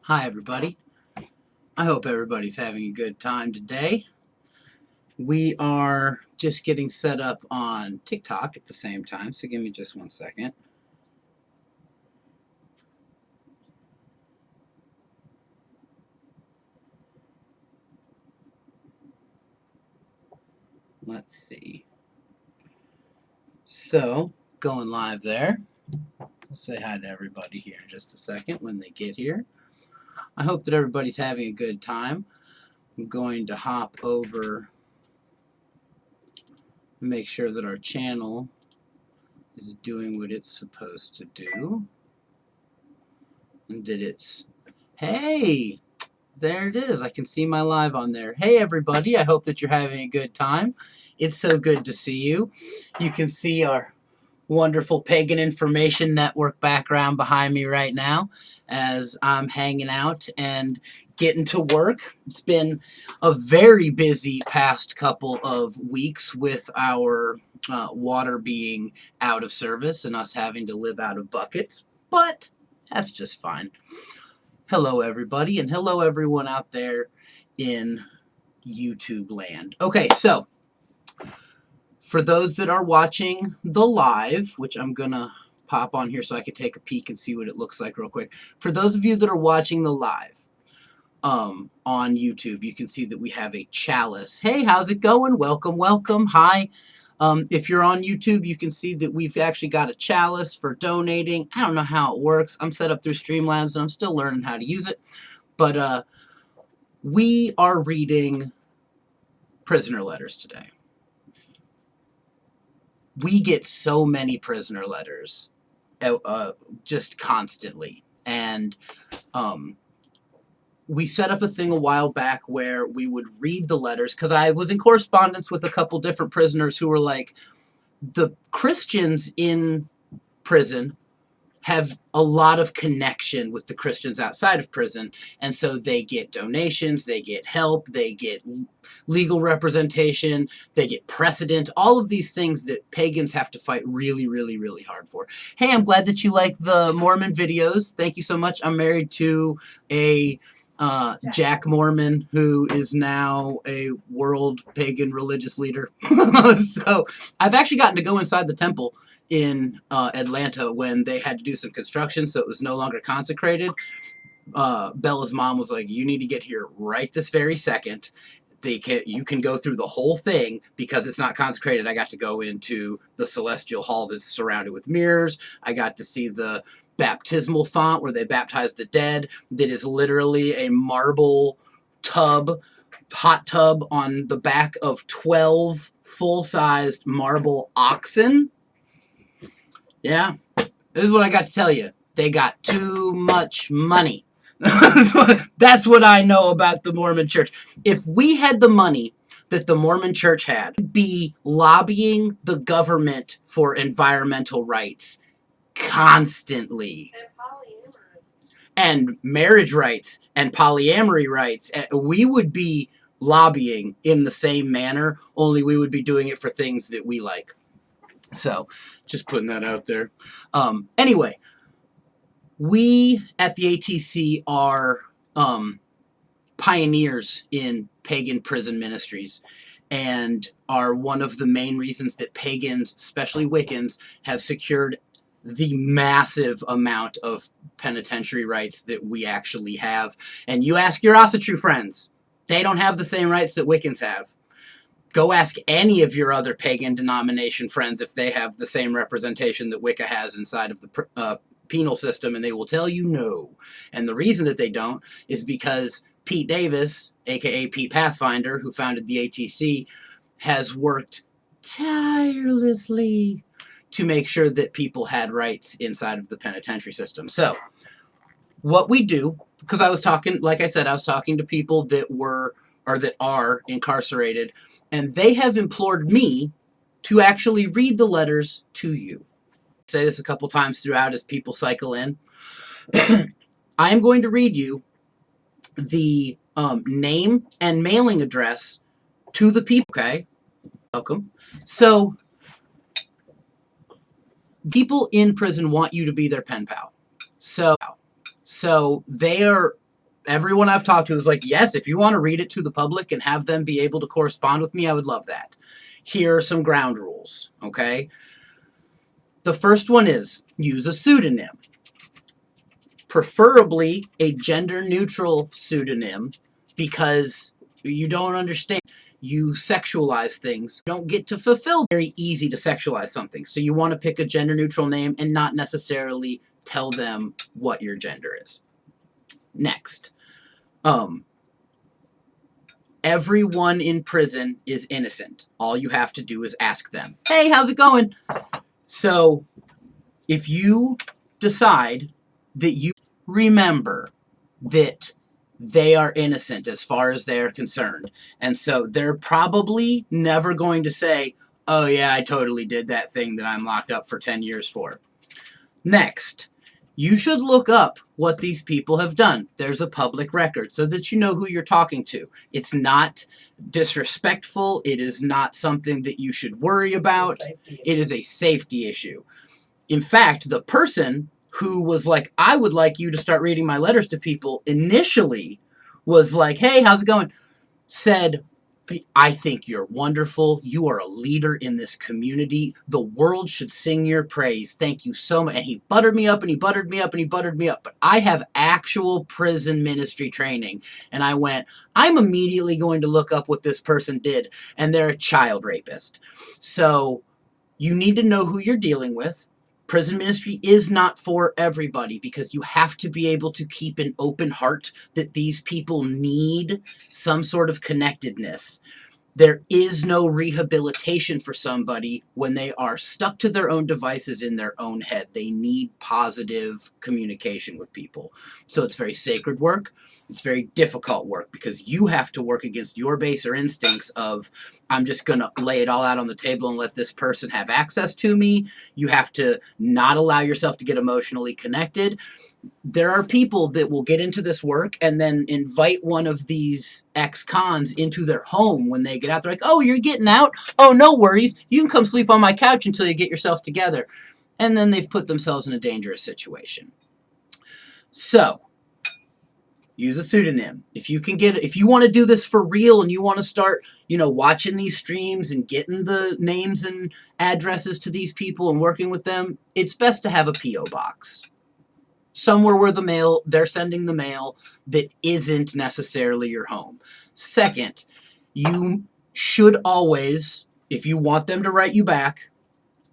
Hi everybody. I hope everybody's having a good time today. We are just getting set up on TikTok at the same time, so give me just 1 second. Let's see. So, going live there. I'll say hi to everybody here in just a second when they get here. I hope that everybody's having a good time. I'm going to hop over and make sure that our channel is doing what it's supposed to do. And that it's, hey, there it is. I can see my live on there. Hey, everybody. I hope that you're having a good time. It's so good to see you. You can see our wonderful Pagan Information Network background behind me right now as I'm hanging out and getting to work. It's been a very busy past couple of weeks with our water being out of service and us having to live out of buckets, but that's just fine. Hello, everybody, and hello, everyone out there in YouTube land. Okay, so for those that are watching the live, which I'm going to pop on here so I can take a peek and see what it looks like real quick. For those of you that are watching the live on YouTube, you can see that we have a chalice. Hey, how's it going? Welcome, welcome. Hi. If you're on YouTube, you can see that we've actually got a chalice for donating. I don't know how it works. I'm set up through Streamlabs, and I'm still learning how to use it. But we are reading prisoner letters today. We get so many prisoner letters just constantly. And we set up a thing a while back where we would read the letters, because I was in correspondence with a couple different prisoners who were like, the Christians in prison have a lot of connection with the Christians outside of prison, and so they get donations, they get help, they get legal representation, they get precedent, all of these things that pagans have to fight really, really, really hard for. Hey, I'm glad that you like the Mormon videos. Thank you so much. I'm married to a Jack Mormon, who is now a world pagan religious leader. So I've actually gotten to go inside the temple in Atlanta when they had to do some construction, so it was no longer consecrated. Bella's mom was like, you need to get here right this very second. You can go through the whole thing because it's not consecrated. I got to go into the celestial hall that's surrounded with mirrors. I got to see the baptismal font where they baptize the dead, that is literally a marble hot tub on the back of 12 full-sized marble oxen. Yeah, this is what I got to tell you. They got too much money. That's what I know about the Mormon Church. If we had the money that the Mormon Church had, we'd be lobbying the government for environmental rights constantly. And marriage rights and polyamory rights. We would be lobbying in the same manner, only we would be doing it for things that we like. So, just putting that out there. Anyway, we at the ATC are pioneers in pagan prison ministries, and are one of the main reasons that pagans, especially Wiccans, have secured the massive amount of penitentiary rights that we actually have. And you ask your Asatru friends, they don't have the same rights that Wiccans have. Go ask any of your other pagan denomination friends if they have the same representation that Wicca has inside of the penal system, and they will tell you no. And the reason that they don't is because Pete Davis, aka Pete Pathfinder, who founded the ATC, has worked tirelessly to make sure that people had rights inside of the penitentiary system. So, what we do, because I was talking, like I said, I was talking to people that were, or that are incarcerated, and they have implored me to actually read the letters to you. I say this a couple times throughout as people cycle in. I am going to read you the name and mailing address to the people, okay? Welcome. So, people in prison want you to be their pen pal. So they are everyone I've talked to is like, yes, if you want to read it to the public and have them be able to correspond with me, I would love that. Here are some ground rules, okay? The first one is use a pseudonym. Preferably a gender-neutral pseudonym, because you don't understand. You sexualize things. You don't get to fulfill. Very easy to sexualize something. So you want to pick a gender-neutral name and not necessarily tell them what your gender is. Next. Everyone in prison is innocent. All you have to do is ask them, hey, how's it going? So if you decide that you remember that they are innocent as far as they are concerned, and so they're probably never going to say, oh yeah, I totally did that thing that I'm locked up for 10 years for. Next, you should look up what these people have done. There's a public record so that you know who you're talking to. It's not disrespectful. It is not something that you should worry about. It is a safety issue. In fact, the person who was like, I would like you to start reading my letters to people, initially was like, hey, how's it going? Said, I think you're wonderful. You are a leader in this community. The world should sing your praise. Thank you so much. And he buttered me up and he buttered me up and he buttered me up. But I have actual prison ministry training. And I went, I'm immediately going to look up what this person did. And they're a child rapist. So you need to know who you're dealing with. Prison ministry is not for everybody, because you have to be able to keep an open heart that these people need some sort of connectedness. There is no rehabilitation for somebody when they are stuck to their own devices in their own head. They need positive communication with people. So it's very sacred work. It's very difficult work, because you have to work against your baser instincts of, I'm just going to lay it all out on the table and let this person have access to me. You have to not allow yourself to get emotionally connected. There are people that will get into this work and then invite one of these ex-cons into their home when they get out. They're like, oh, you're getting out? Oh, no worries. You can come sleep on my couch until you get yourself together. And then they've put themselves in a dangerous situation. So, use a pseudonym. If you want to do this for real and you want to start, watching these streams and getting the names and addresses to these people and working with them, it's best to have a P.O. box. Somewhere where they're sending the mail that isn't necessarily your home. Second, you should always, if you want them to write you back,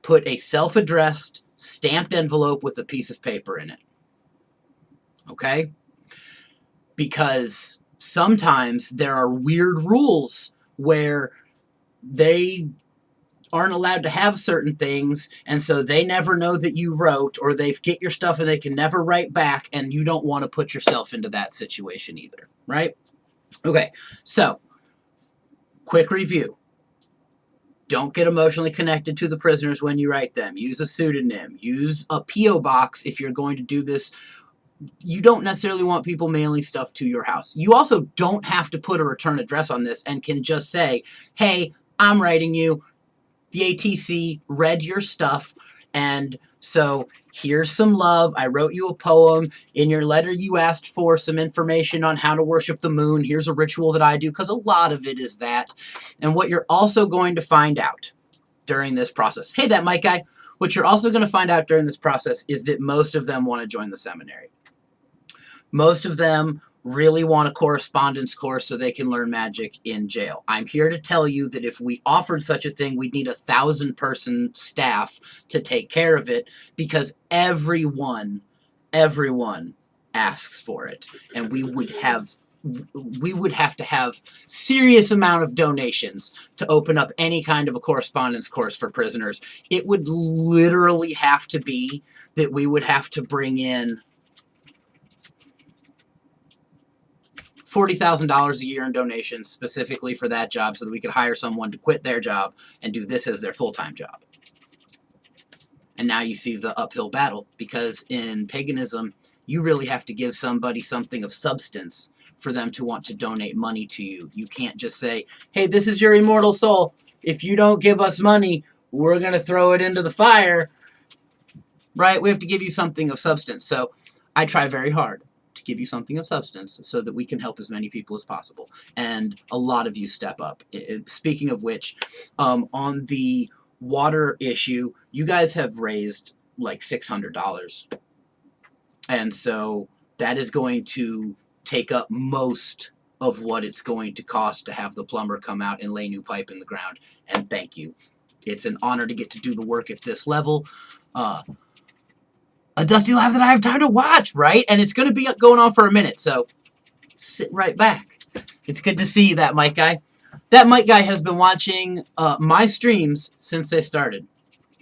put a self-addressed stamped envelope with a piece of paper in it. Okay? Because sometimes there are weird rules where they aren't allowed to have certain things, and so they never know that you wrote, or they get your stuff and they can never write back, and you don't want to put yourself into that situation either, right? Okay, so quick review. Don't get emotionally connected to the prisoners when you write them. Use a pseudonym. Use a P.O. box if you're going to do this. You don't necessarily want people mailing stuff to your house. You also don't have to put a return address on this, and can just say, hey, I'm writing you. The ATC read your stuff, and so here's some love. I wrote you a poem. In your letter, you asked for some information on how to worship the moon. Here's a ritual that I do, because a lot of it is that. And what you're also going to find out during this process, hey, that Mike guy, what you're also going to find out during this process is that most of them want to join the seminary. Most of them really want a correspondence course so they can learn magic in jail. I'm here to tell you that if we offered such a thing, we'd need 1,000-person staff to take care of it, because everyone asks for it. And we would have to have serious amount of donations to open up any kind of a correspondence course for prisoners. It would literally have to be that we would have to bring in $40,000 a year in donations specifically for that job, so that we could hire someone to quit their job and do this as their full-time job. And now you see the uphill battle, because in paganism, you really have to give somebody something of substance for them to want to donate money to you. You can't just say, hey, this is your immortal soul. If you don't give us money, we're going to throw it into the fire. Right? We have to give you something of substance. So I try very hard to give you something of substance so that we can help as many people as possible. And a lot of you step up. Speaking of which, on the water issue, you guys have raised like $600. And so that is going to take up most of what it's going to cost to have the plumber come out and lay new pipe in the ground. And thank you. It's an honor to get to do the work at this level. A dusty live that I have time to watch, right? And it's going to be going on for a minute, so sit right back. It's good to see that Mike guy. That Mike guy has been watching my streams since they started.